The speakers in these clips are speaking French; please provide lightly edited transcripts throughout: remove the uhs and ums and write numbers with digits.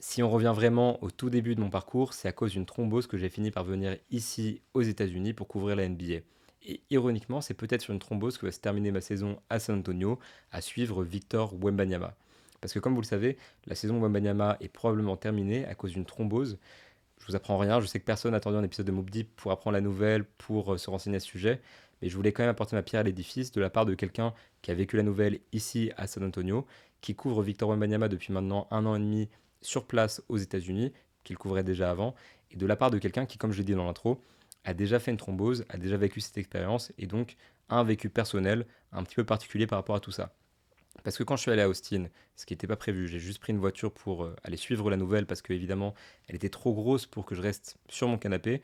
Si on revient vraiment au tout début de mon parcours, c'est à cause d'une thrombose que j'ai fini par venir ici aux États-Unis pour couvrir la NBA. Et ironiquement, c'est peut-être sur une thrombose que va se terminer ma saison à San Antonio, à suivre Victor Wembanyama. Parce que comme vous le savez, la saison Wembanyama est probablement terminée à cause d'une thrombose. Je vous apprends rien, je sais que personne n'attendait un épisode de Moop Deep pour apprendre la nouvelle, pour se renseigner à ce sujet, mais je voulais quand même apporter ma pierre à l'édifice de la part de quelqu'un qui a vécu la nouvelle ici à San Antonio, qui couvre Victor Wembanyama depuis maintenant 1 an et demi sur place aux États-Unis, qu'il couvrait déjà avant, et de la part de quelqu'un qui, comme je l'ai dit dans l'intro, a déjà fait une thrombose, a déjà vécu cette expérience, et donc a un vécu personnel un petit peu particulier par rapport à tout ça. Parce que quand je suis allé à Austin, ce qui n'était pas prévu, j'ai juste pris une voiture pour aller suivre la nouvelle parce que évidemment elle était trop grosse pour que je reste sur mon canapé.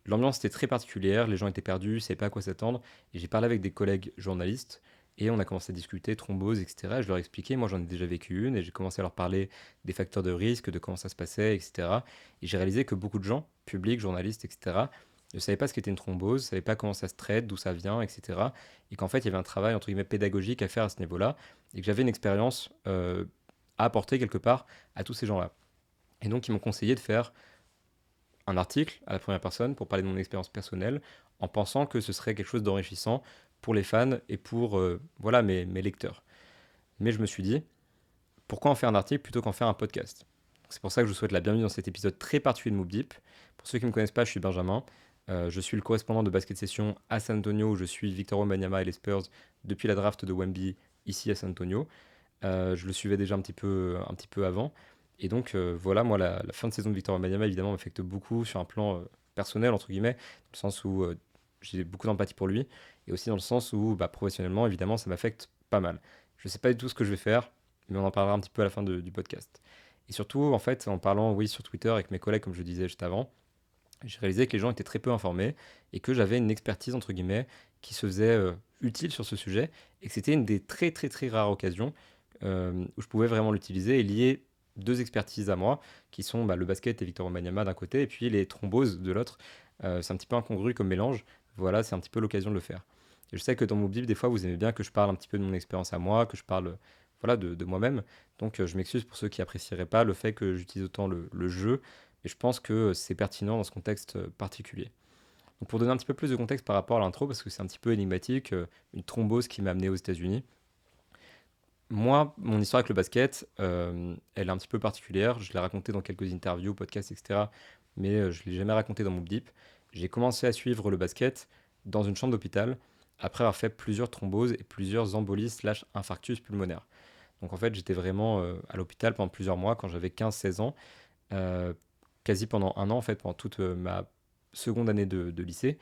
L'ambiance était très particulière, les gens étaient perdus, ils ne savaient pas à quoi s'attendre. Et j'ai parlé avec des collègues journalistes et on a commencé à discuter thrombose, etc. Et je leur ai expliqué, moi j'en ai déjà vécu une et j'ai commencé à leur parler des facteurs de risque, de comment ça se passait, etc. Et j'ai réalisé que beaucoup de gens, publics, journalistes, etc., ne savaient pas ce qu'était une thrombose, ne savaient pas comment ça se traite, d'où ça vient, etc. Et qu'en fait il y avait un travail entre guillemets pédagogique à faire à ce niveau-là et que j'avais une expérience à apporter quelque part à tous ces gens-là. Et donc ils m'ont conseillé de faire un article à la première personne pour parler de mon expérience personnelle en pensant que ce serait quelque chose d'enrichissant pour les fans et pour voilà, mes lecteurs. Mais je me suis dit, pourquoi en faire un article plutôt qu'en faire un podcast? C'est pour ça que je vous souhaite la bienvenue dans cet épisode très particulier de Moop Deep. Pour ceux qui ne me connaissent pas, je suis Benjamin. Je suis le correspondant de Basket Session à San Antonio où je suis Victor Wembanyama et les Spurs depuis la draft de Wemby ici à San Antonio. Je le suivais déjà un petit peu avant. Et donc, voilà, moi, la fin de saison de Victor Wembanyama, évidemment, m'affecte beaucoup sur un plan personnel, entre guillemets, dans le sens où j'ai beaucoup d'empathie pour lui, et aussi dans le sens où, bah, professionnellement, évidemment, ça m'affecte pas mal. Je ne sais pas du tout ce que je vais faire, mais on en parlera un petit peu à la fin du podcast. Et surtout, en fait, en parlant, oui, sur Twitter avec mes collègues, comme je le disais juste avant, j'ai réalisé que les gens étaient très peu informés et que j'avais une expertise, entre guillemets, qui se faisait utile sur ce sujet et que c'était une des très très très rares occasions où je pouvais vraiment l'utiliser et lier deux expertises à moi, qui sont bah, le basket et Victor Wembanyama d'un côté et puis les thromboses de l'autre. C'est un petit peu incongru comme mélange. Voilà, c'est un petit peu l'occasion de le faire. Et je sais que dans mon bib, des fois, vous aimez bien que je parle un petit peu de mon expérience à moi, que je parle voilà, de moi-même. Donc je m'excuse pour ceux qui apprécieraient pas le fait que j'utilise autant le jeu et je pense que c'est pertinent dans ce contexte particulier. Donc pour donner un petit peu plus de contexte par rapport à l'intro, parce que c'est un petit peu énigmatique, une thrombose qui m'a amené aux États-Unis. Moi, mon histoire avec le basket, elle est un petit peu particulière. Je l'ai racontée dans quelques interviews, podcasts, etc. Mais je ne l'ai jamais racontée dans Moop Deep. J'ai commencé à suivre le basket dans une chambre d'hôpital après avoir fait plusieurs thromboses et plusieurs embolies slash infarctus pulmonaires. Donc en fait, j'étais vraiment à l'hôpital pendant plusieurs mois quand j'avais 15-16 ans. euh, Quasi pendant 1 an, en fait, pendant toute ma seconde année de lycée.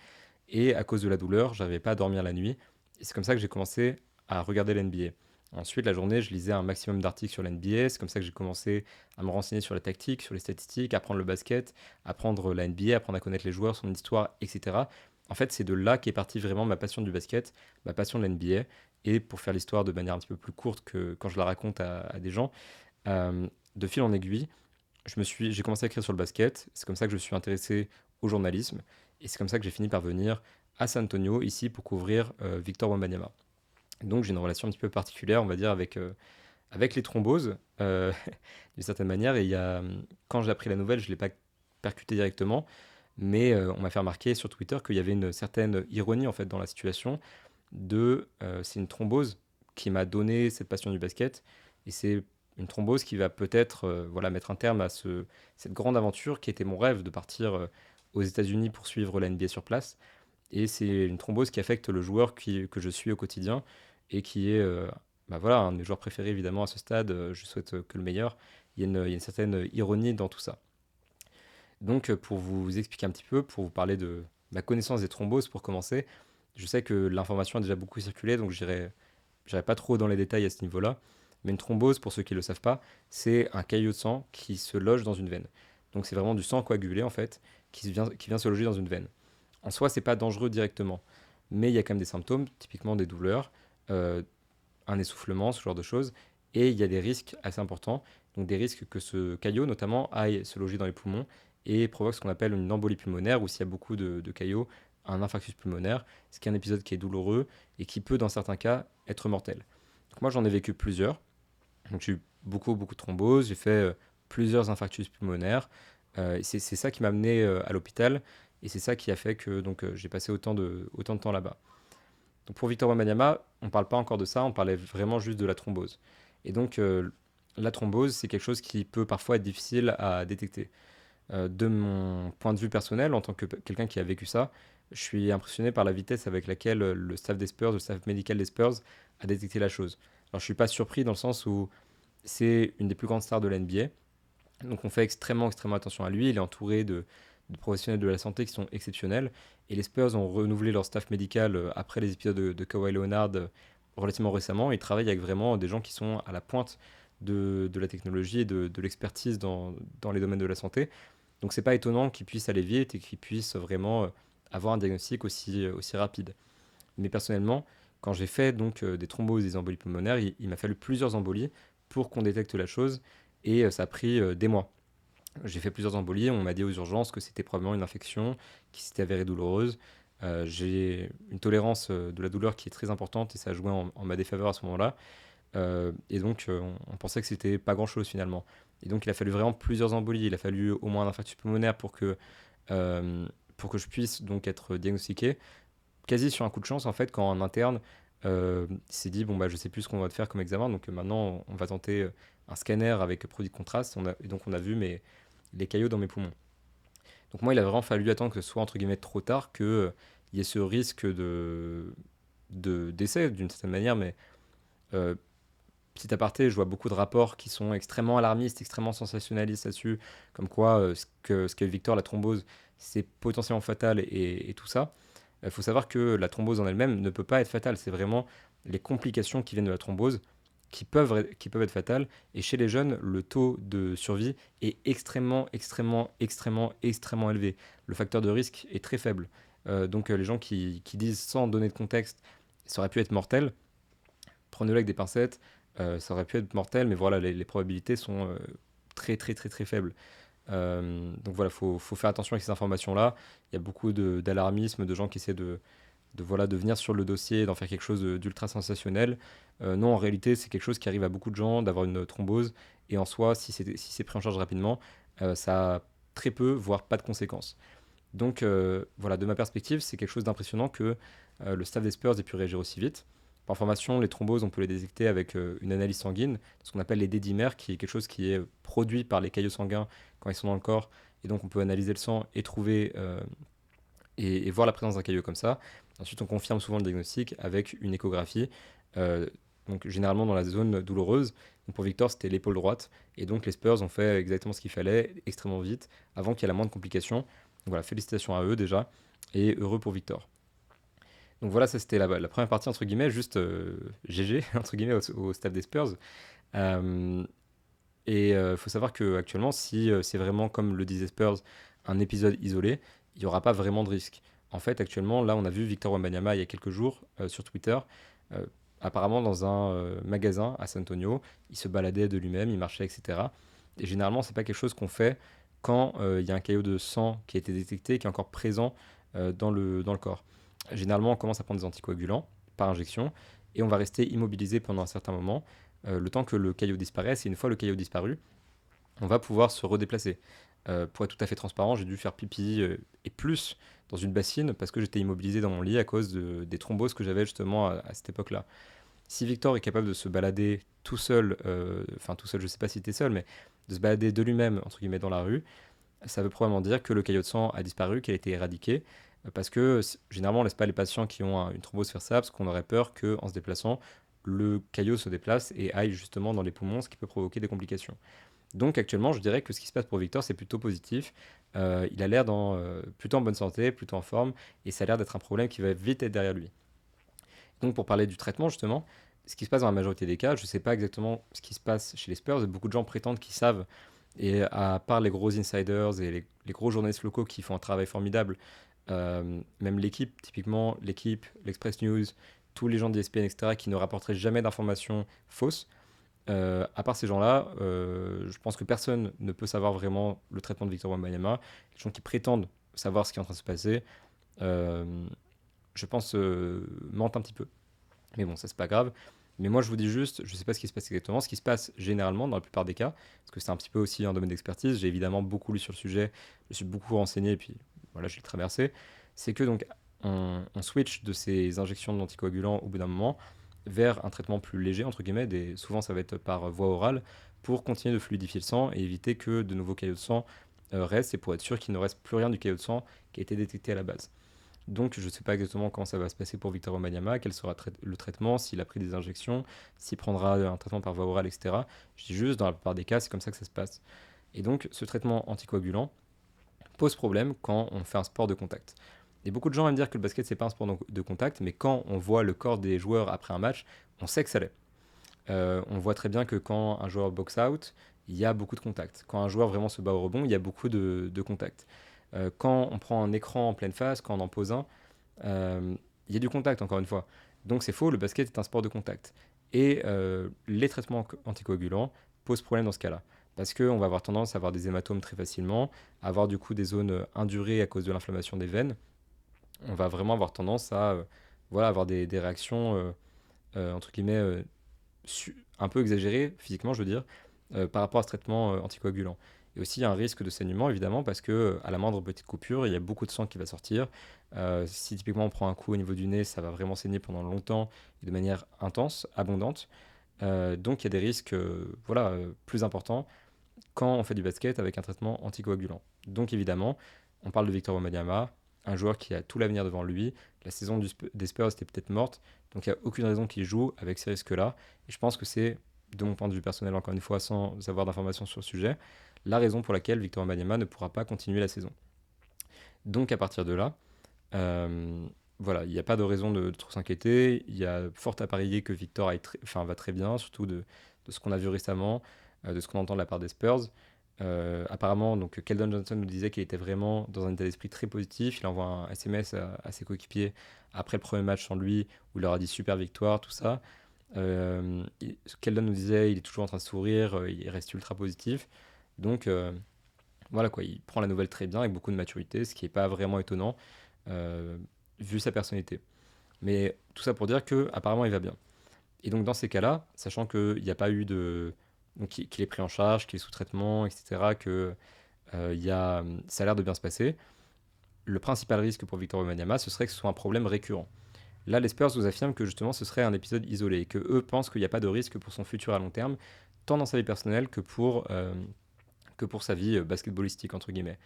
Et à cause de la douleur, j'arrivais pas à dormir la nuit. Et c'est comme ça que j'ai commencé à regarder l'NBA. Ensuite, la journée, je lisais un maximum d'articles sur l'NBA. C'est comme ça que j'ai commencé à me renseigner sur la tactique, sur les statistiques, apprendre le basket, apprendre la NBA, apprendre à connaître les joueurs, son histoire, etc. En fait, c'est de là qu'est partie vraiment ma passion du basket, ma passion de l'NBA. Et pour faire l'histoire de manière un petit peu plus courte que quand je la raconte à des gens, de fil en aiguille, j'ai commencé à écrire sur le basket. C'est comme ça que je suis intéressé au journalisme. Et c'est comme ça que j'ai fini par venir à San Antonio, ici, pour couvrir Victor Wembanyama. Donc j'ai une relation un petit peu particulière, on va dire, avec les thromboses, d'une certaine manière. Et quand j'ai appris la nouvelle, je ne l'ai pas percuté directement, mais on m'a fait remarquer sur Twitter qu'il y avait une certaine ironie en fait dans la situation c'est une thrombose qui m'a donné cette passion du basket, et c'est une thrombose qui va peut-être voilà, mettre un terme à cette grande aventure qui était mon rêve de partir aux États-Unis pour suivre la NBA sur place. Et c'est une thrombose qui affecte le joueur que je suis au quotidien et qui est bah voilà, un de mes joueurs préférés évidemment à ce stade. Je souhaite que le meilleur. Il y a une certaine ironie dans tout ça. Donc pour vous expliquer un petit peu, pour vous parler de ma connaissance des thromboses pour commencer, je sais que l'information a déjà beaucoup circulé, donc j'irai pas trop dans les détails à ce niveau-là. Mais une thrombose, pour ceux qui ne le savent pas, c'est un caillot de sang qui se loge dans une veine. Donc c'est vraiment du sang coagulé en fait, qui vient se loger dans une veine. En soi, c'est pas dangereux directement, mais il y a quand même des symptômes, typiquement des douleurs, euh, un essoufflement, ce genre de choses, et il y a des risques assez importants, donc des risques que ce caillot notamment aille se loger dans les poumons et provoque ce qu'on appelle une embolie pulmonaire, ou s'il y a beaucoup de caillots, un infarctus pulmonaire, ce qui est un épisode qui est douloureux et qui peut dans certains cas être mortel. Donc moi j'en ai vécu plusieurs, donc j'ai eu beaucoup de thromboses, j'ai fait plusieurs infarctus pulmonaires. C'est ça qui m'a amené à l'hôpital et c'est ça qui a fait que j'ai passé autant de temps là-bas. Donc pour Victor Wembanyama, on ne parle pas encore de ça, on parlait vraiment juste de la thrombose. Et donc la thrombose, c'est quelque chose qui peut parfois être difficile à détecter. De mon point de vue personnel, en tant que quelqu'un qui a vécu ça, je suis impressionné par la vitesse avec laquelle le staff des Spurs, le staff médical des Spurs, a détecté la chose. Alors je suis pas surpris dans le sens où c'est une des plus grandes stars de la NBA, donc on fait extrêmement attention à lui. Il est entouré de professionnels de la santé qui sont exceptionnels. Et les Spurs ont renouvelé leur staff médical après les épisodes de Kawhi Leonard relativement récemment. Ils travaillent avec vraiment des gens qui sont à la pointe de la technologie et de l'expertise dans les domaines de la santé. Donc c'est pas étonnant qu'ils puissent aller vite et qu'ils puissent vraiment avoir un diagnostic aussi rapide. Mais personnellement, quand j'ai fait des thromboses et des embolies pulmonaires, il m'a fallu plusieurs embolies pour qu'on détecte la chose et ça a pris des mois. J'ai fait plusieurs embolies, on m'a dit aux urgences que c'était probablement une infection qui s'était avérée douloureuse. J'ai une tolérance de la douleur qui est très importante et ça a joué en ma défaveur à ce moment-là. On pensait que c'était pas grand-chose finalement. Et donc il a fallu vraiment plusieurs embolies, il a fallu au moins un infarctus pulmonaire pour que je puisse donc être diagnostiqué. Quasi sur un coup de chance en fait, quand un interne s'est dit bon bah je sais plus ce qu'on va te faire comme examen, donc maintenant on va tenter un scanner avec produit de contraste. Et donc on a vu les caillots dans mes poumons. Donc moi il a vraiment fallu attendre que ce soit entre guillemets trop tard que il y ait ce risque de décès d'une certaine manière, mais euh, petit aparté, je vois beaucoup de rapports qui sont extrêmement alarmistes, extrêmement sensationnalistes là-dessus, comme quoi ce qu'a eu Victor, la thrombose, c'est potentiellement fatal et tout ça. Il faut savoir que la thrombose en elle-même ne peut pas être fatale, c'est vraiment les complications qui viennent de la thrombose qui peuvent être fatales. Et chez les jeunes, le taux de survie est extrêmement élevé. Le facteur de risque est très faible. Les gens qui disent sans donner de contexte, ça aurait pu être mortel, prenez-le avec des pincettes, ça aurait pu être mortel, mais voilà, les probabilités sont très faibles. Donc voilà, faut faire attention avec ces informations-là. Il y a beaucoup d'alarmisme, de gens qui essaient voilà, de venir sur le dossier et d'en faire quelque chose d'ultra sensationnel. Non, en réalité, c'est quelque chose qui arrive à beaucoup de gens d'avoir une thrombose. Et en soi, si c'est pris en charge rapidement, ça a très peu, voire pas de conséquences. Donc voilà, de ma perspective, c'est quelque chose d'impressionnant que le staff des Spurs ait pu réagir aussi vite. Par information, les thromboses, on peut les détecter avec une analyse sanguine, ce qu'on appelle les dédimères, qui est quelque chose qui est produit par les caillots sanguins quand ils sont dans le corps. Et donc on peut analyser le sang et trouver et voir la présence d'un caillot comme ça. Ensuite, on confirme souvent le diagnostic avec une échographie, euh, donc généralement dans la zone douloureuse. Donc pour Victor, c'était l'épaule droite. Et donc les Spurs ont fait exactement ce qu'il fallait, extrêmement vite, avant qu'il y ait la moindre complication. Donc voilà, félicitations à eux déjà, et heureux pour Victor. Donc voilà, ça c'était la première partie, entre guillemets, juste GG, entre guillemets, au stade des Spurs. Euh, faut savoir qu'actuellement, si c'est vraiment, comme le disait Spurs, un épisode isolé, il n'y aura pas vraiment de risque. En fait, actuellement, là, on a vu Victor Wembanyama il y a quelques jours sur Twitter, euh, apparemment dans un magasin à San Antonio. Il se baladait de lui-même, il marchait, etc. Et généralement, c'est pas quelque chose qu'on fait quand il y a un caillot de sang qui a été détecté, qui est encore présent dans le corps. Généralement, on commence à prendre des anticoagulants par injection et on va rester immobilisé pendant un certain moment, le temps que le caillot disparaisse. Et une fois le caillot disparu, on va pouvoir se redéplacer. Pour être tout à fait transparent, j'ai dû faire pipi et plus dans une bassine parce que j'étais immobilisé dans mon lit à cause des thromboses que j'avais justement à cette époque-là. Si Victor est capable de se balader tout seul, enfin tout seul, je sais pas s'il était seul, mais de se balader de lui-même, entre guillemets, dans la rue, ça veut probablement dire que le caillot de sang a disparu, qu'il a été éradiqué, parce que généralement on laisse pas les patients qui ont une thrombose faire ça, parce qu'on aurait peur qu'en se déplaçant, le caillot se déplace et aille justement dans les poumons, ce qui peut provoquer des complications. Donc actuellement, je dirais que ce qui se passe pour Victor, c'est plutôt positif. Il a l'air plutôt en bonne santé, plutôt en forme, et ça a l'air d'être un problème qui va vite être derrière lui. Donc pour parler du traitement justement, ce qui se passe dans la majorité des cas, je ne sais pas exactement ce qui se passe chez les Spurs, beaucoup de gens prétendent qu'ils savent, et à part les gros insiders et les gros journalistes locaux qui font un travail formidable, même l'équipe, typiquement l'équipe, l'Express News, tous les gens d'ESPN, etc., qui ne rapporteraient jamais d'informations fausses, à part ces gens-là, je pense que personne ne peut savoir vraiment le traitement de Victor Wembanyama. Les gens qui prétendent savoir ce qui est en train de se passer, euh, je pense, mentent un petit peu. Mais bon, ça c'est pas grave. Mais moi, je vous dis juste, je ne sais pas ce qui se passe exactement. Ce qui se passe généralement, dans la plupart des cas, parce que c'est un petit peu aussi un domaine d'expertise, j'ai évidemment beaucoup lu sur le sujet, je me suis beaucoup renseigné, et puis voilà, j'ai traversé. C'est que donc, on switch de ces injections d'anticoagulants au bout d'un moment vers un traitement plus léger, entre guillemets, souvent ça va être par voie orale, pour continuer de fluidifier le sang et éviter que de nouveaux caillots de sang restent, et pour être sûr qu'il ne reste plus rien du caillot de sang qui a été détecté à la base. Donc je ne sais pas exactement comment ça va se passer pour Victor Wembanyama, quel sera le traitement, s'il a pris des injections, s'il prendra un traitement par voie orale, etc. Je dis juste, dans la plupart des cas, c'est comme ça que ça se passe. Et donc ce traitement anticoagulant pose problème quand on fait un sport de contact. Et beaucoup de gens aiment dire que le basket, c'est pas un sport de contact, mais quand on voit le corps des joueurs après un match, on sait que ça l'est. On voit très bien que quand un joueur box out, il y a beaucoup de contact. Quand un joueur vraiment se bat au rebond, il y a beaucoup de contact. Quand on prend un écran en pleine face, quand on en pose un, il y a du contact encore une fois. Donc c'est faux, le basket est un sport de contact. Et les traitements anticoagulants posent problème dans ce cas-là. Parce qu'on va avoir tendance à avoir des hématomes très facilement, à avoir du coup des zones indurées à cause de l'inflammation des veines. On va vraiment avoir tendance à voilà, avoir des réactions, entre guillemets, un peu exagérées, physiquement je veux dire, par rapport à ce traitement anticoagulant. Et aussi, il y a un risque de saignement, évidemment, parce que à la moindre petite coupure, il y a beaucoup de sang qui va sortir. Si typiquement on prend un coup au niveau du nez, ça va vraiment saigner pendant longtemps et de manière intense, abondante. Donc il y a des risques voilà, plus importants quand on fait du basket avec un traitement anticoagulant. Donc évidemment, on parle de Victor Wembanyama, un joueur qui a tout l'avenir devant lui. La saison des Spurs était peut-être morte, donc il n'y a aucune raison qu'il joue avec ces risques-là. Et je pense que c'est, de mon point de vue personnel, encore une fois, sans avoir d'informations sur le sujet, la raison pour laquelle Victor Wembanyama ne pourra pas continuer la saison. Donc à partir de là, euh, voilà, il n'y a pas de raison de trop s'inquiéter. Il y a fort à parier que Victor va très bien, surtout de ce qu'on a vu récemment, de ce qu'on entend de la part des Spurs. Apparemment, donc Keldon Johnson nous disait qu'il était vraiment dans un état d'esprit très positif. Il envoie un SMS à ses coéquipiers après le premier match sans lui, où il leur a dit super victoire, tout ça. Keldon nous disait il est toujours en train de sourire, il reste ultra positif. Donc voilà quoi, il prend la nouvelle très bien avec beaucoup de maturité, ce qui n'est pas vraiment étonnant euh, vu sa personnalité. Mais tout ça pour dire que apparemment il va bien. Et donc dans ces cas-là, sachant qu'il n'y a pas eu de donc qu'il est pris en charge, qu'il est sous traitement, etc., que ça a l'air de bien se passer. Le principal risque pour Victor Wembanyama, ce serait que ce soit un problème récurrent. Là, les Spurs vous affirment que justement ce serait un épisode isolé et que eux pensent qu'il n'y a pas de risque pour son futur à long terme, tant dans sa vie personnelle que pour sa vie basketballistique, entre guillemets.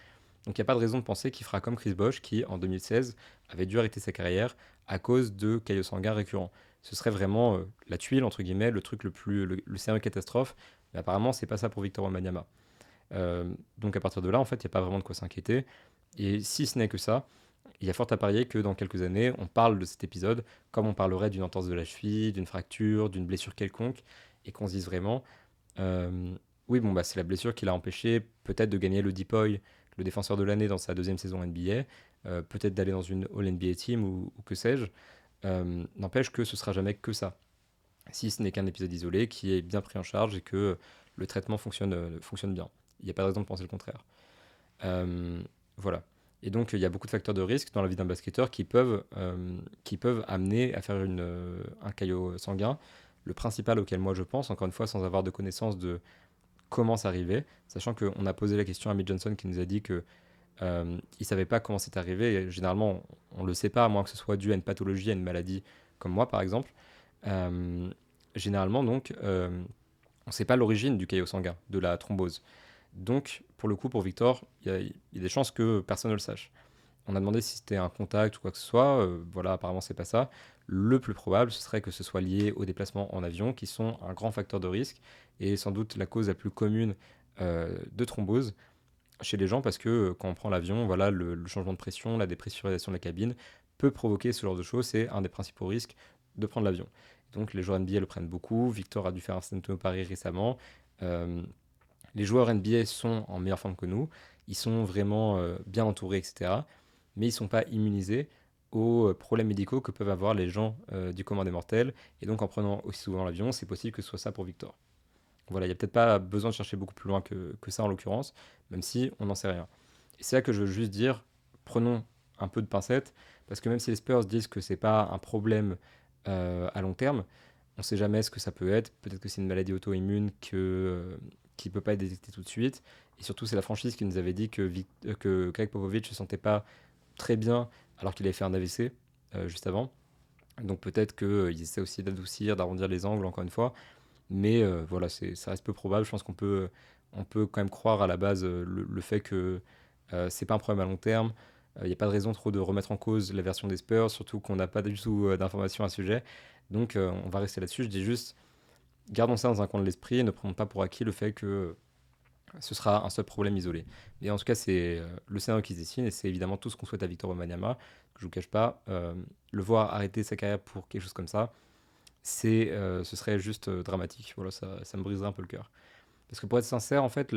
Donc il n'y a pas de raison de penser qu'il fera comme Chris Bosh qui, en 2016, avait dû arrêter sa carrière à cause de caillots sanguins récurrents. Ce serait vraiment la tuile, entre guillemets, le truc le scénario catastrophe. Mais apparemment, c'est pas ça pour Victor Wembanyama. Donc à partir de là, en fait, il n'y a pas vraiment de quoi s'inquiéter. Et si ce n'est que ça, il y a fort à parier que dans quelques années, on parle de cet épisode comme on parlerait d'une entorse de la cheville, d'une fracture, d'une blessure quelconque, et qu'on se dise vraiment, euh, oui, bon, bah, c'est la blessure qui l'a empêché peut-être de gagner le Deepoy, le défenseur de l'année dans sa deuxième saison NBA, peut-être d'aller dans une All-NBA team ou que sais-je. N'empêche que ce sera jamais que ça, si ce n'est qu'un épisode isolé qui est bien pris en charge et que le traitement fonctionne bien. Il n'y a pas de raison de penser le contraire. Euh, voilà. Et donc, il y a beaucoup de facteurs de risque dans la vie d'un basketteur qui peuvent amener à faire un caillot sanguin. Le principal auquel moi je pense, encore une fois, sans avoir de connaissance de comment ça arrivait, sachant qu'on a posé la question à Mick Johnson qui nous a dit que il ne savait pas comment c'est arrivé. Et généralement, on ne le sait pas, à moins que ce soit dû à une pathologie, à une maladie, comme moi par exemple. Euh, Généralement, donc, on ne sait pas l'origine du caillot sanguin, de la thrombose. Donc, pour le coup, pour Victor, il y a des chances que personne ne le sache. On a demandé si c'était un contact ou quoi que ce soit. Voilà, apparemment, c'est pas ça. Le plus probable, ce serait que ce soit lié aux déplacements en avion, qui sont un grand facteur de risque et sans doute la cause la plus commune de thrombose chez les gens, parce que quand on prend l'avion, voilà, le changement de pression, la dépressurisation de la cabine peut provoquer ce genre de choses. C'est un des principaux risques de prendre l'avion. Donc, les joueurs NBA le prennent beaucoup. Victor a dû faire un sténotopari récemment. Euh, les joueurs NBA sont en meilleure forme que nous, ils sont vraiment bien entourés, etc. Mais ils ne sont pas immunisés aux problèmes médicaux que peuvent avoir les gens du commun des mortels. Et donc en prenant aussi souvent l'avion, c'est possible que ce soit ça pour Victor. Voilà, il n'y a peut-être pas besoin de chercher beaucoup plus loin que ça en l'occurrence, même si on n'en sait rien. Et c'est là que je veux juste dire, prenons un peu de pincettes, parce que même si les Spurs disent que c'est pas un problème à long terme, On ne sait jamais ce que ça peut être. Peut-être que c'est une maladie auto-immune qui ne peut pas être détectée tout de suite. Et surtout, c'est la franchise qui nous avait dit que Greg Popovich ne se sentait pas très bien alors qu'il avait fait un AVC juste avant. Donc peut-être qu'ils essaient aussi d'adoucir, d'arrondir les angles, encore une fois. Mais voilà, ça reste peu probable. Je pense qu'on peut quand même croire à la base le fait que c'est pas un problème à long terme. Il n'y a pas de raison trop de remettre en cause la version des Spurs, surtout qu'on n'a pas du tout d'informations à ce sujet. Donc on va rester là-dessus. Je dis juste, gardons ça dans un coin de l'esprit et ne prenons pas pour acquis le fait que ce sera un seul problème isolé. Mais en tout cas, c'est le scénario qui se dessine et c'est évidemment tout ce qu'on souhaite à Victor Wembanyama. Je ne vous cache pas, le voir arrêter sa carrière pour quelque chose comme ça, ce serait juste dramatique. Voilà, ça me briserait un peu le cœur. Parce que pour être sincère, en fait,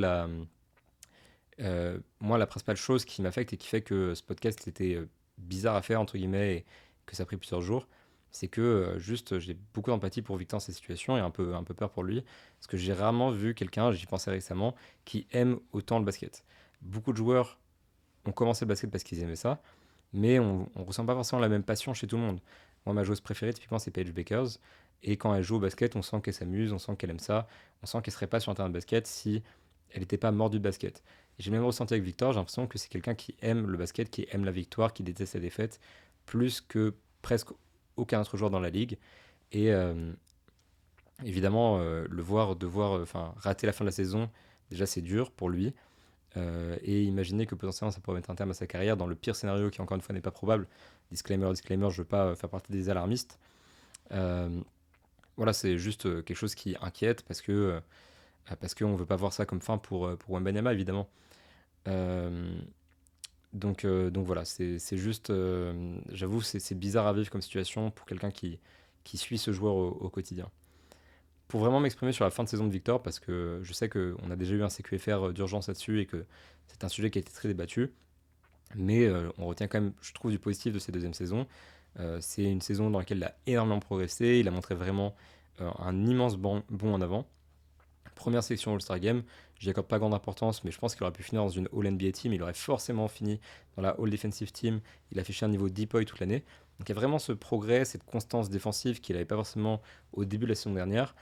moi, la principale chose qui m'affecte et qui fait que ce podcast était bizarre à faire, entre guillemets, et que ça a pris plusieurs jours, c'est que juste j'ai beaucoup d'empathie pour Victor dans cette situation et un peu peur pour lui. Parce que j'ai rarement vu quelqu'un, j'y pensais récemment, qui aime autant le basket. Beaucoup de joueurs ont commencé le basket parce qu'ils aimaient ça, mais on ne ressent pas forcément la même passion chez tout le monde. Moi, ma joueuse préférée, typiquement, c'est Paige Bakers. Et quand elle joue au basket, on sent qu'elle s'amuse, on sent qu'elle aime ça, on sent qu'elle serait pas sur un terrain de basket si elle n'était pas mordue de basket. Et j'ai même ressenti avec Victor, j'ai l'impression que c'est quelqu'un qui aime le basket, qui aime la victoire, qui déteste la défaite, plus que presque aucun autre joueur dans la ligue. Et évidemment, le voir devoir rater la fin de la saison, déjà c'est dur pour lui. Et imaginer que potentiellement ça pourrait mettre un terme à sa carrière dans le pire scénario qui encore une fois n'est pas probable. Disclaimer, disclaimer, je veux pas faire partie des alarmistes. Euh, voilà, c'est juste quelque chose qui inquiète parce qu'on veut pas voir ça comme fin pour Wembanyama évidemment. Euh, donc voilà, c'est juste, j'avoue, c'est bizarre à vivre comme situation pour quelqu'un qui suit ce joueur au quotidien. Pour vraiment m'exprimer sur la fin de saison de Victor, parce que je sais qu'on a déjà eu un CQFR d'urgence là-dessus et que c'est un sujet qui a été très débattu, mais on retient quand même, je trouve, du positif de cette deuxième saison. C'est une saison dans laquelle il a énormément progressé, il a montré vraiment un immense bond en avant. Première sélection All-Star Game, j'y accorde pas grande importance, mais je pense qu'il aurait pu finir dans une All-NBA Team, il aurait forcément fini dans la All-Defensive Team, il a affiché un niveau DPOY toute l'année. Donc il y a vraiment ce progrès, cette constance défensive qu'il n'avait pas forcément au début de la saison dernière.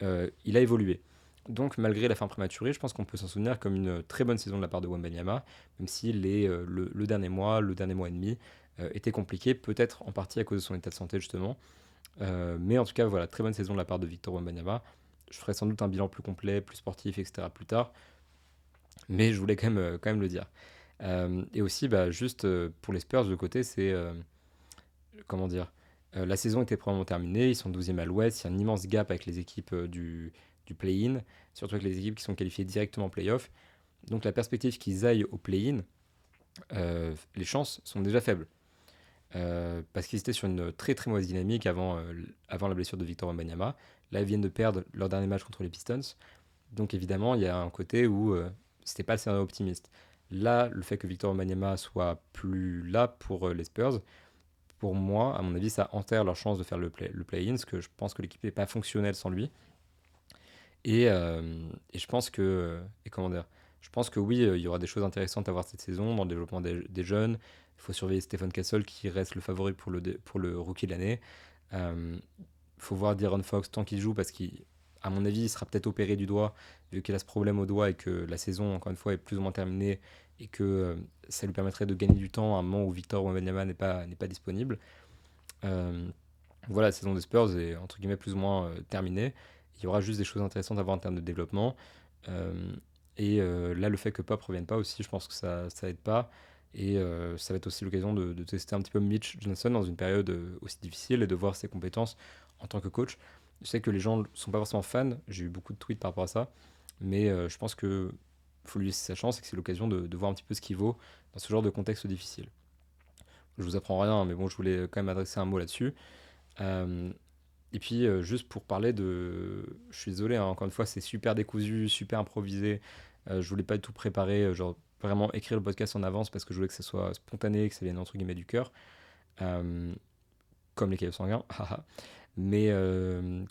Il a évolué. Donc malgré la fin prématurée, je pense qu'on peut s'en souvenir comme une très bonne saison de la part de Wembanyama, même si le dernier mois, le dernier mois et demi était compliqué, peut-être en partie à cause de son état de santé justement. Mais en tout cas, voilà, très bonne saison de la part de Victor Wembanyama. Je ferai sans doute un bilan plus complet, plus sportif, etc. plus tard, mais je voulais quand même le dire. Et aussi, bah, juste pour les Spurs, de côté, c'est comment dire, la saison était probablement terminée, ils sont 12e à l'ouest, il y a un immense gap avec les équipes du play-in, surtout avec les équipes qui sont qualifiées directement en play-off. Donc la perspective qu'ils aillent au play-in, les chances sont déjà faibles. Parce qu'ils étaient sur une très très mauvaise dynamique avant la blessure de Victor Wembanyama. Là, ils viennent de perdre leur dernier match contre les Pistons. Donc évidemment, il y a un côté où c'était pas le scénario optimiste. Là, le fait que Victor Wembanyama soit plus là pour les Spurs, pour moi, à mon avis, ça enterre leur chance de faire le play-in, parce que je pense que l'équipe n'est pas fonctionnelle sans lui. Et je pense que, et comment dire, je pense que oui, il y aura des choses intéressantes à voir cette saison dans le développement des jeunes. Il faut surveiller Stephen Castle qui reste le favori pour le rookie de l'année. Il faut voir De'Aaron Fox tant qu'il joue parce qu'à mon avis, il sera peut-être opéré du doigt vu qu'il a ce problème au doigt et que la saison, encore une fois, est plus ou moins terminée et que ça lui permettrait de gagner du temps à un moment où Victor Wembanyama n'est pas disponible. Euh, voilà, la saison des Spurs est entre guillemets plus ou moins terminée. Il y aura juste des choses intéressantes à voir en termes de développement. Euh, et là, le fait que Pop revienne pas aussi, je pense que ça aide pas. Et ça va être aussi l'occasion de tester un petit peu Mitch Johnson dans une période aussi difficile et de voir ses compétences en tant que coach. Je sais que les gens ne sont pas forcément fans, j'ai eu beaucoup de tweets par rapport à ça, mais je pense que faut lui laisser sa chance et que c'est l'occasion de voir un petit peu ce qu'il vaut dans ce genre de contexte difficile. Je vous apprends rien, mais bon, je voulais quand même adresser un mot là-dessus. Euh, et puis, juste pour parler de. Je suis désolé, hein, encore une fois, c'est super décousu, super improvisé. Je voulais pas du tout préparer, genre vraiment écrire le podcast en avance parce que je voulais que ça soit spontané, que ça vienne entre guillemets du cœur, euh, comme les caillots sanguins. Haha. Mais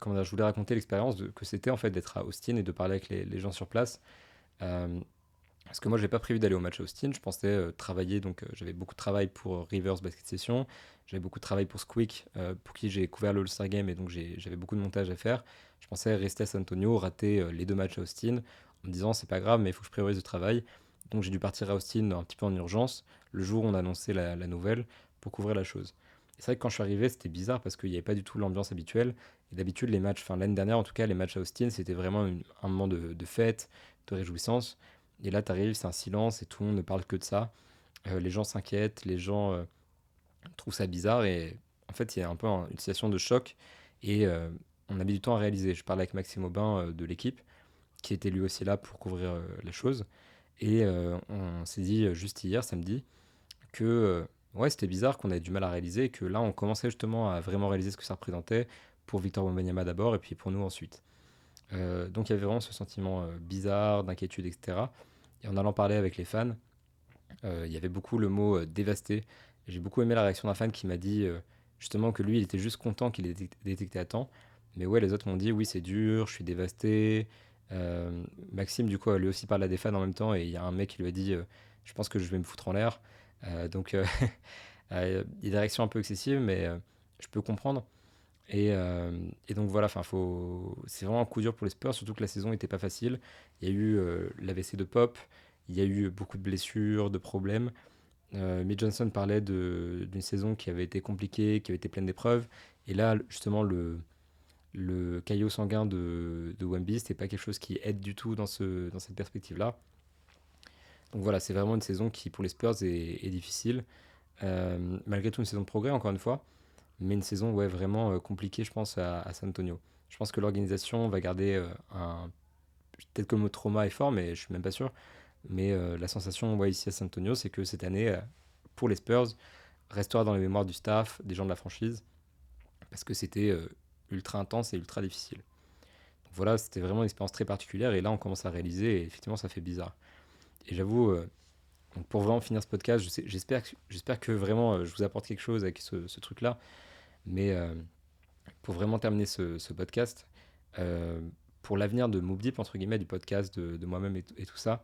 comment dire, je voulais raconter l'expérience que c'était en fait d'être à Austin et de parler avec les gens sur place. Euh, Parce que moi, j'ai pas prévu d'aller au match à Austin. Je pensais travailler, donc j'avais beaucoup de travail pour Rivers Basket Session. J'avais beaucoup de travail pour Squeak, pour qui j'ai couvert le All-Star Game et donc j'avais beaucoup de montage à faire. Je pensais rester à San Antonio, rater les deux matchs à Austin, en me disant c'est pas grave, mais il faut que je priorise le travail. Donc j'ai dû partir à Austin un petit peu en urgence, le jour où on a annoncé la nouvelle, pour couvrir la chose. Et c'est vrai que quand je suis arrivé, c'était bizarre parce qu'il n'y avait pas du tout l'ambiance habituelle. Et d'habitude, les matchs, enfin l'année dernière en tout cas, les matchs à Austin, c'était vraiment un moment de fête, de réjouissance. Et là, tu arrives, c'est un silence et tout le monde ne parle que de ça. Les gens s'inquiètent, les gens trouvent ça bizarre et en fait, il y a un peu une situation de choc et on a mis du temps à réaliser. Je parlais avec Maxime Aubin de l'équipe qui était lui aussi là pour couvrir les choses et on s'est dit juste hier, samedi, que ouais, c'était bizarre qu'on ait du mal à réaliser et que là, on commençait justement à vraiment réaliser ce que ça représentait pour Victor Wembanyama d'abord et puis pour nous ensuite. Donc il y avait vraiment ce sentiment bizarre, d'inquiétude, etc. Et en allant parler avec les fans, il y avait beaucoup le mot dévasté. J'ai beaucoup aimé la réaction d'un fan qui m'a dit justement que lui, il était juste content qu'il ait détecté à temps. Mais ouais, les autres m'ont dit oui, c'est dur, je suis dévasté. Maxime, du coup, a lui aussi parlé à des fans en même temps et il y a un mec qui lui a dit je pense que je vais me foutre en l'air. Donc, il y a des réactions un peu excessives, mais je peux comprendre. Et donc voilà, c'est vraiment un coup dur pour les Spurs, surtout que la saison n'était pas facile. Il y a eu l'AVC de Pop, il y a eu beaucoup de blessures, de problèmes. Mitch Johnson parlait d'une saison qui avait été compliquée, qui avait été pleine d'épreuves. Et là, justement, le caillot sanguin de Wemby, c'était pas quelque chose qui aide du tout dans cette perspective-là. Donc voilà, c'est vraiment une saison qui, pour les Spurs, est difficile. Malgré tout, une saison de progrès, encore une fois. Mais une saison ouais, vraiment compliquée, je pense, à San Antonio. Je pense que l'organisation va garder un. Peut-être que le mot trauma est fort, mais je suis même pas sûr. Mais la sensation ouais, ici à San Antonio, c'est que cette année, pour les Spurs, restera dans les mémoires du staff, des gens de la franchise, parce que c'était ultra intense et ultra difficile. Donc voilà, c'était vraiment une expérience très particulière, et là, on commence à réaliser, et effectivement, ça fait bizarre. Et j'avoue, donc pour vraiment finir ce podcast, j'espère que vraiment je vous apporte quelque chose avec ce truc-là, mais pour vraiment terminer ce podcast, euh, pour l'avenir de Mobb Deep, entre guillemets, du podcast, de moi-même et tout ça.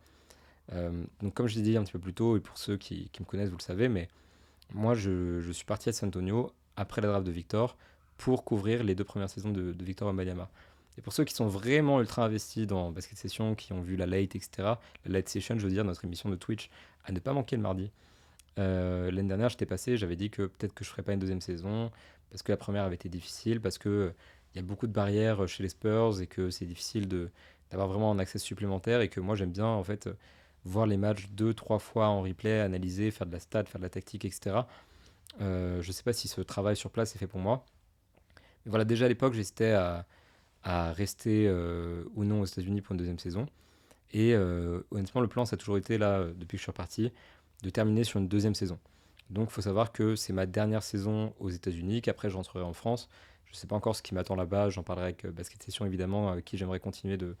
Donc comme je l'ai dit un petit peu plus tôt, et pour ceux qui me connaissent, vous le savez, mais moi je suis parti à San Antonio après la draft de Victor pour couvrir les deux premières saisons de Victor Wembanyama. Et pour ceux qui sont vraiment ultra investis dans Basket Session, qui ont vu la late, etc., la late session, je veux dire, notre émission de Twitch, à ne pas manquer le mardi. L'année dernière, j'étais passé, j'avais dit que peut-être que je ferais pas une deuxième saison, parce que la première avait été difficile, parce que il y a beaucoup de barrières chez les Spurs et que c'est difficile d'avoir vraiment un accès supplémentaire et que moi j'aime bien en fait voir les matchs deux, trois fois en replay, analyser, faire de la stat, faire de la tactique, etc. Je sais pas si ce travail sur place est fait pour moi. Mais voilà, déjà à l'époque, j'hésitais à rester ou non aux États-Unis pour une deuxième saison. Et honnêtement, le plan, ça a toujours été, là, depuis que je suis reparti, de terminer sur une deuxième saison. Donc, il faut savoir que c'est ma dernière saison aux États-Unis, qu'après, je rentrerai en France. Je ne sais pas encore ce qui m'attend là-bas. J'en parlerai avec Basket Session, évidemment, avec qui j'aimerais continuer de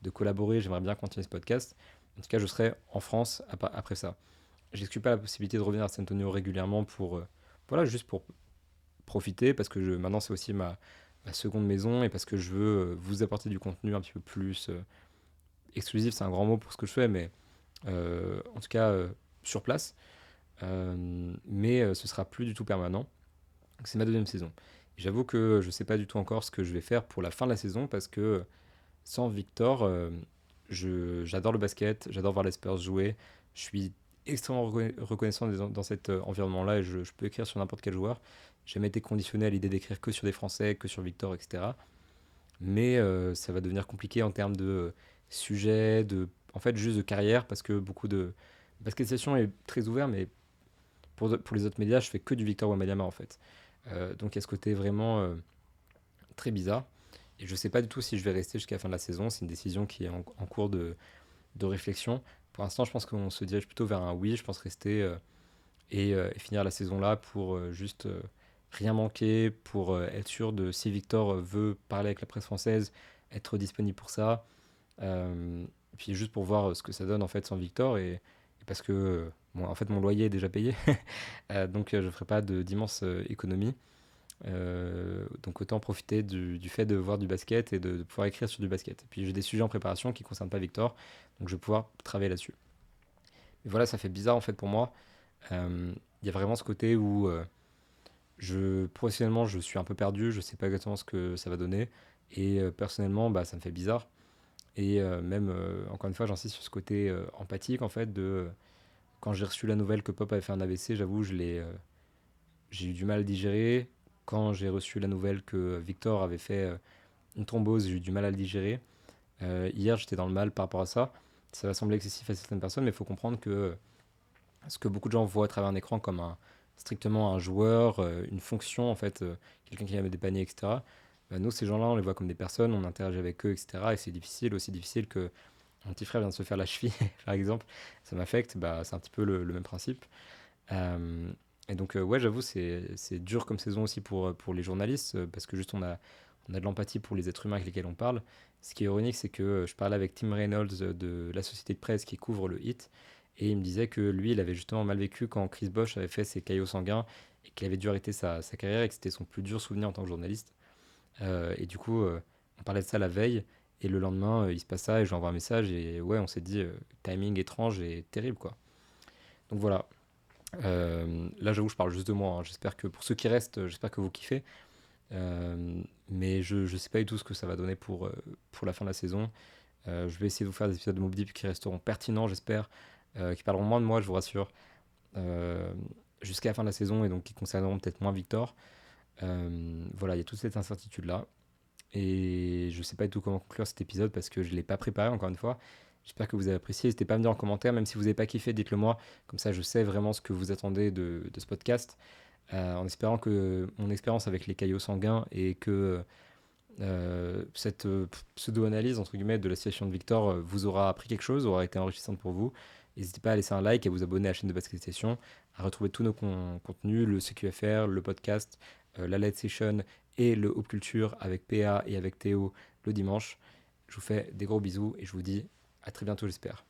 collaborer. J'aimerais bien continuer ce podcast. En tout cas, je serai en France après ça. J'exclus pas la possibilité de revenir à San Antonio régulièrement pour, voilà, juste pour profiter, parce que maintenant, c'est aussi ma seconde maison et parce que je veux vous apporter du contenu un petit peu plus exclusif, c'est un grand mot pour ce que je fais, mais en tout cas sur place. Mais ce sera plus du tout permanent. Donc, c'est ma deuxième saison. J'avoue que je ne sais pas du tout encore ce que je vais faire pour la fin de la saison parce que sans Victor, j'adore le basket, j'adore voir les Spurs jouer. Je suis extrêmement reconnaissant dans cet environnement-là et je peux écrire sur n'importe quel joueur. J'ai jamais été conditionné à l'idée d'écrire que sur des Français, que sur Victor, etc. Mais ça va devenir compliqué en termes de sujets, en fait, juste de carrière, parce que beaucoup de. Basket Session est très ouvert, mais pour les autres médias, je fais que du Victor Wembanyama, en fait. Donc il y a ce côté vraiment très bizarre. Et je sais pas du tout si je vais rester jusqu'à la fin de la saison. C'est une décision qui est en cours de réflexion. Pour l'instant, je pense qu'on se dirige plutôt vers un oui. Je pense rester et finir la saison là pour juste rien manquer, pour être sûr de si Victor veut parler avec la presse française, être disponible pour ça. Puis juste pour voir ce que ça donne en fait sans Victor et parce que bon, en fait mon loyer est déjà payé, donc je ne ferai pas d'immenses économies. Donc autant profiter du fait de voir du basket et de pouvoir écrire sur du basket. Et puis j'ai des sujets en préparation qui ne concernent pas Victor, donc je vais pouvoir travailler là-dessus. Et voilà, ça fait bizarre en fait pour moi. Il y a vraiment ce côté où professionnellement, je suis un peu perdu, je sais pas exactement ce que ça va donner. Et personnellement, bah, ça me fait bizarre. Et même, encore une fois, j'insiste sur ce côté empathique en fait quand j'ai reçu la nouvelle que Pop avait fait un AVC, j'avoue, j'ai eu du mal à le digérer. Quand j'ai reçu la nouvelle que Victor avait fait une thrombose, j'ai eu du mal à le digérer. Hier, j'étais dans le mal par rapport à ça. Ça va sembler excessif à certaines personnes, mais il faut comprendre que ce que beaucoup de gens voient à travers un écran comme strictement un joueur, une fonction, en fait, quelqu'un qui va mettre des paniers, etc. Nous, ces gens-là, on les voit comme des personnes, on interagit avec eux, etc. Et c'est difficile, aussi difficile que mon petit frère vient de se faire la cheville, par exemple. Ça m'affecte, bah, c'est un petit peu le même principe. Euh, et donc, ouais, j'avoue, c'est dur comme saison aussi pour les journalistes, parce que juste on a de l'empathie pour les êtres humains avec lesquels on parle. Ce qui est ironique, c'est que je parlais avec Tim Reynolds de la société de presse qui couvre le hit, et il me disait que lui, il avait justement mal vécu quand Chris Bosh avait fait ses caillots sanguins, et qu'il avait dû arrêter sa carrière, et que c'était son plus dur souvenir en tant que journaliste. Et du coup, on parlait de ça la veille, et le lendemain, il se passe ça, et je lui envoie un message, et ouais, on s'est dit, timing étrange et terrible, quoi. Donc voilà. Là, j'avoue, je parle juste de moi, hein. J'espère que pour ceux qui restent, j'espère que vous kiffez. Mais je ne sais pas du tout ce que ça va donner pour la fin de la saison. Je vais essayer de vous faire des épisodes de Mobb Deep qui resteront pertinents, j'espère, qui parleront moins de moi, je vous rassure, euh, jusqu'à la fin de la saison et donc qui concerneront peut-être moins Victor. Voilà, il y a toute cette incertitude-là. Et je sais pas du tout comment conclure cet épisode parce que je ne l'ai pas préparé encore une fois. J'espère que vous avez apprécié. N'hésitez pas à me dire en commentaire, même si vous n'avez pas kiffé, dites-le moi. Comme ça, je sais vraiment ce que vous attendez de ce podcast. En espérant que mon expérience avec les caillots sanguins et que cette pseudo-analyse entre guillemets de la situation de Victor vous aura appris quelque chose, aura été enrichissante pour vous. N'hésitez pas à laisser un like et à vous abonner à la chaîne de Basket Session, à retrouver tous nos contenus, le CQFR, le podcast, la Light Session et le Hop Culture avec PA et avec Théo le dimanche. Je vous fais des gros bisous et je vous dis à très bientôt, j'espère.